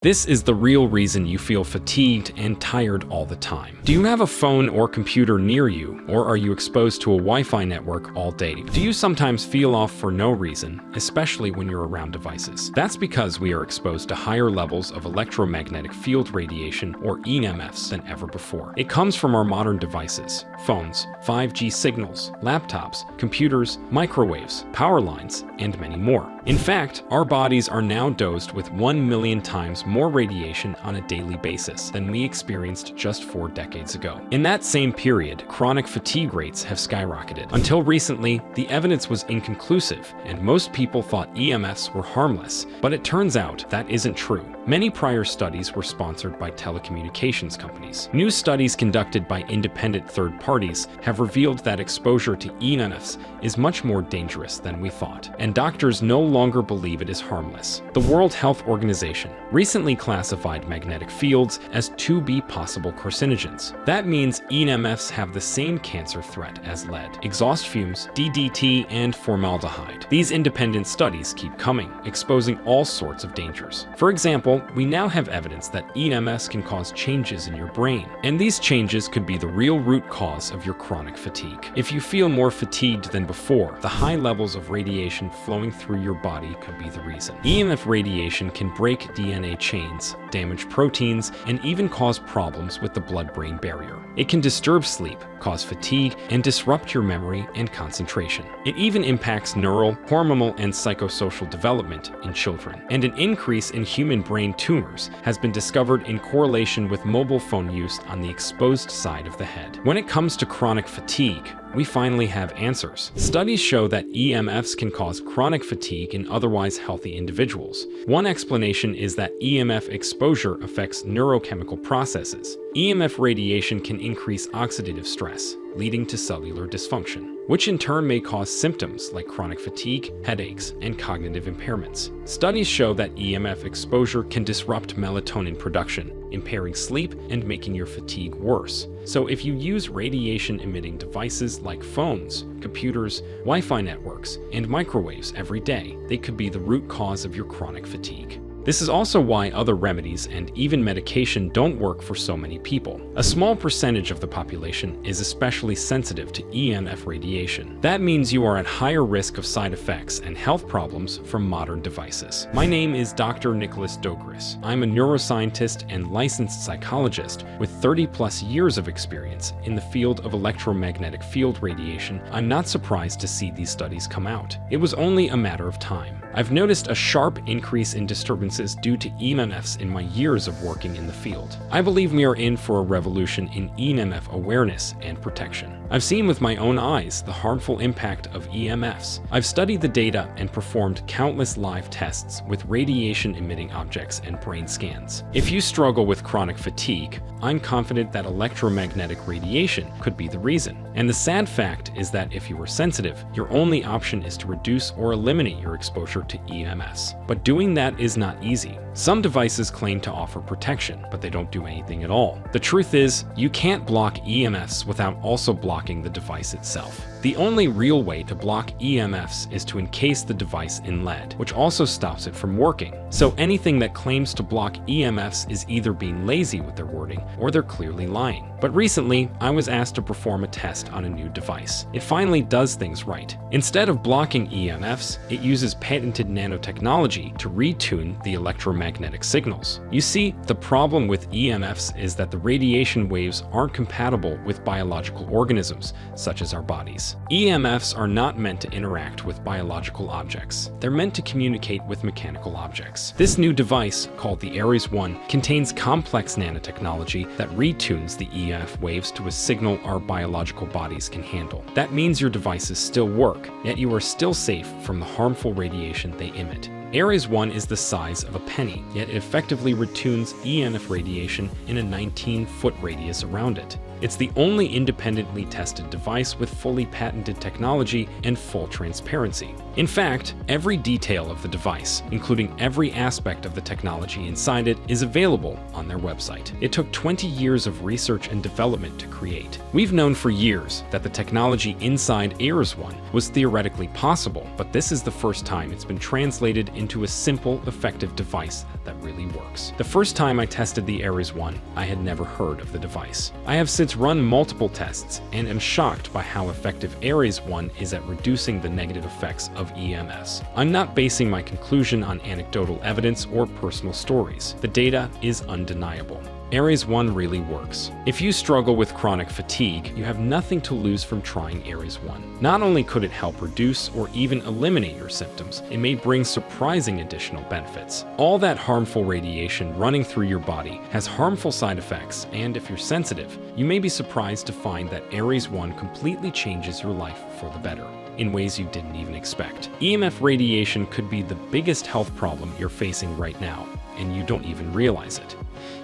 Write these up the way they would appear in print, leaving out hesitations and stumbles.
This is the real reason you feel fatigued and tired all the time. Do you have a phone or computer near you, or are you exposed to a Wi-Fi network all day? Do you sometimes feel off for no reason, especially when you're around devices? That's because we are exposed to higher levels of electromagnetic field radiation, or EMFs, than ever before. It comes from our modern devices, phones, 5G signals, laptops, computers, microwaves, power lines, and many more. In fact, our bodies are now dosed with 1 million times more radiation on a daily basis than we experienced just 4 decades ago. In that same period, chronic fatigue rates have skyrocketed. Until recently, the evidence was inconclusive, and most people thought EMFs were harmless, but it turns out that isn't true. Many prior studies were sponsored by telecommunications companies. New studies conducted by independent third parties have revealed that exposure to EMFs is much more dangerous than we thought, and doctors no longer believe it is harmless. The World Health Organization recently classified magnetic fields as 2B possible carcinogens. That means EMFs have the same cancer threat as lead, exhaust fumes, DDT, and formaldehyde. These independent studies keep coming, exposing all sorts of dangers. For example, we now have evidence that EMFs can cause changes in your brain, and these changes could be the real root cause of your chronic fatigue. If you feel more fatigued than before, the high levels of radiation flowing through your body could be the reason. EMF radiation can break DNA chains, damage proteins, and even cause problems with the blood-brain barrier. It can disturb sleep, cause fatigue, and disrupt your memory and concentration. It even impacts neural, hormonal, and psychosocial development in children. And an increase in human brain tumors has been discovered in correlation with mobile phone use on the exposed side of the head. When it comes to chronic fatigue, we finally have answers. Studies show that EMFs can cause chronic fatigue in otherwise healthy individuals. One explanation is that EMF exposure affects neurochemical processes. EMF radiation can increase oxidative stress, leading to cellular dysfunction, which in turn may cause symptoms like chronic fatigue, headaches, and cognitive impairments. Studies show that EMF exposure can disrupt melatonin production, impairing sleep and making your fatigue worse. So if you use radiation-emitting devices like phones, computers, Wi-Fi networks, and microwaves every day, they could be the root cause of your chronic fatigue. This is also why other remedies and even medication don't work for so many people. A small percentage of the population is especially sensitive to EMF radiation. That means you are at higher risk of side effects and health problems from modern devices. My name is Dr. Nicholas Doris. I'm a neuroscientist and licensed psychologist with 30+ years of experience in the field of electromagnetic field radiation. I'm not surprised to see these studies come out. It was only a matter of time. I've noticed a sharp increase in disturbances due to EMFs in my years of working in the field. I believe we are in for a revolution in EMF awareness and protection. I've seen with my own eyes the harmful impact of EMFs. I've studied the data and performed countless live tests with radiation-emitting objects and brain scans. If you struggle with chronic fatigue, I'm confident that electromagnetic radiation could be the reason. And the sad fact is that if you are sensitive, your only option is to reduce or eliminate your exposure to EMFs. But doing that is not easy. Some devices claim to offer protection, but they don't do anything at all. The truth is, you can't block EMFs without also blocking the device itself. The only real way to block EMFs is to encase the device in lead, which also stops it from working. So anything that claims to block EMFs is either being lazy with their wording or they're clearly lying. But recently, I was asked to perform a test on a new device. It finally does things right. Instead of blocking EMFs, it uses patented nanotechnology to retune the electromagnetic signals. You see, the problem with EMFs is that the radiation waves aren't compatible with biological organisms, such as our bodies. EMFs are not meant to interact with biological objects. They're meant to communicate with mechanical objects. This new device, called the Ares 1, contains complex nanotechnology that retunes the EMF waves to a signal our biological bodies can handle. That means your devices still work, yet you are still safe from the harmful radiation they emit. Ares 1 is the size of a penny, yet it effectively retunes EMF radiation in a 19-foot radius around it. It's the only independently tested device with fully patented technology and full transparency. In fact, every detail of the device, including every aspect of the technology inside it, is available on their website. It took 20 years of research and development to create. We've known for years that the technology inside Ares One was theoretically possible, but this is the first time it's been translated into a simple, effective device that really works. The first time I tested the Ares One, I had never heard of the device. I have since run multiple tests and am shocked by how effective Ares One is at reducing the negative effects of EMFs. I'm not basing my conclusion on anecdotal evidence or personal stories. The data is undeniable. Ares One really works. If you struggle with chronic fatigue, you have nothing to lose from trying Ares One. Not only could it help reduce or even eliminate your symptoms, it may bring surprising additional benefits. All that harmful radiation running through your body has harmful side effects, and if you're sensitive, you may be surprised to find that Ares One completely changes your life for the better in ways you didn't even expect. EMF radiation could be the biggest health problem you're facing right now, and you don't even realize it.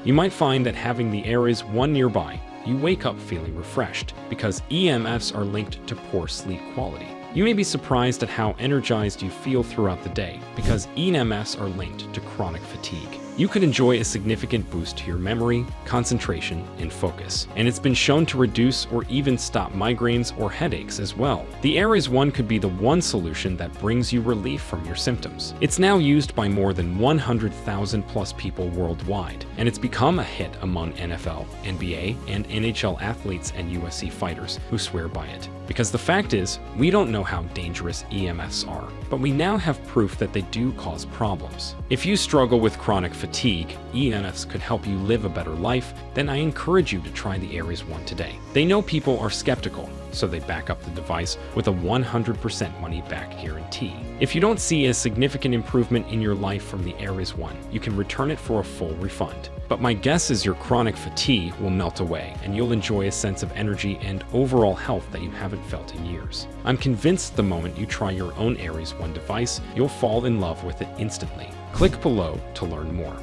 You might find that having the Ares One nearby, you wake up feeling refreshed because EMFs are linked to poor sleep quality. You may be surprised at how energized you feel throughout the day because EMFs are linked to chronic fatigue. You could enjoy a significant boost to your memory, concentration, and focus. And it's been shown to reduce or even stop migraines or headaches as well. The Ares One could be the one solution that brings you relief from your symptoms. It's now used by more than 100,000 plus people worldwide, and it's become a hit among NFL, NBA, and NHL athletes and UFC fighters who swear by it. Because the fact is, we don't know how dangerous EMFs are, but we now have proof that they do cause problems. If you struggle with chronic fatigue, EMFs could help you live a better life, then I encourage you to try the Ares One today. They know people are skeptical, so they back up the device with a 100% money-back guarantee. If you don't see a significant improvement in your life from the Ares One, you can return it for a full refund. But my guess is your chronic fatigue will melt away, and you'll enjoy a sense of energy and overall health that you haven't felt in years. I'm convinced the moment you try your own Ares One device, you'll fall in love with it instantly. Click below to learn more.